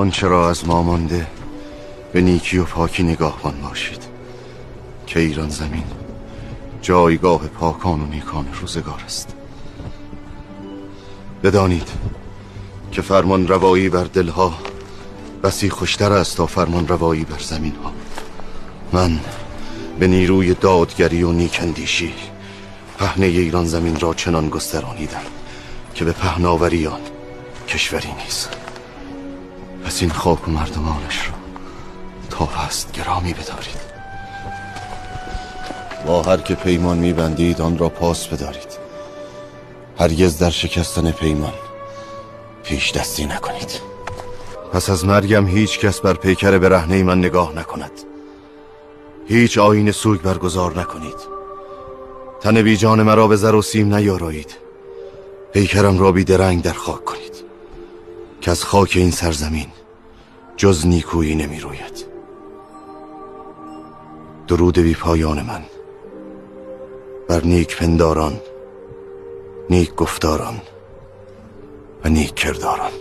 آنچه را از ما مانده به نیکی و پاکی نگاهبان باشید که ایران زمین جایگاه پاکان و نیکان روزگار است. بدانید که فرمان روایی بر دلها بسی خوشتر است تا فرمان روایی بر زمین ها. من به نیروی دادگری و نیکندیشی پهنه ایران زمین را چنان گسترانیدم که به پهناوری آن کشوری نیست. پس این خاک و مردمانش را تا هست گرامی بدارید. با هر که پیمان میبندید آن را پاس بدارید. هرگز در شکستن پیمان پیش دستی نکنید. پس از مرگم هیچ کس بر پیکر برهنه من نگاه نکند. هیچ آیین سوگ برگزار نکنید. تن بی جان مرا به زر و سیم نیارایید. پیکرم را بی درنگ در خاک کنید که از خاک این سرزمین جز نیکویی نمی روید. درود بی پایان من بر نیک پنداران، نیک گفتاران و نیک کرداران.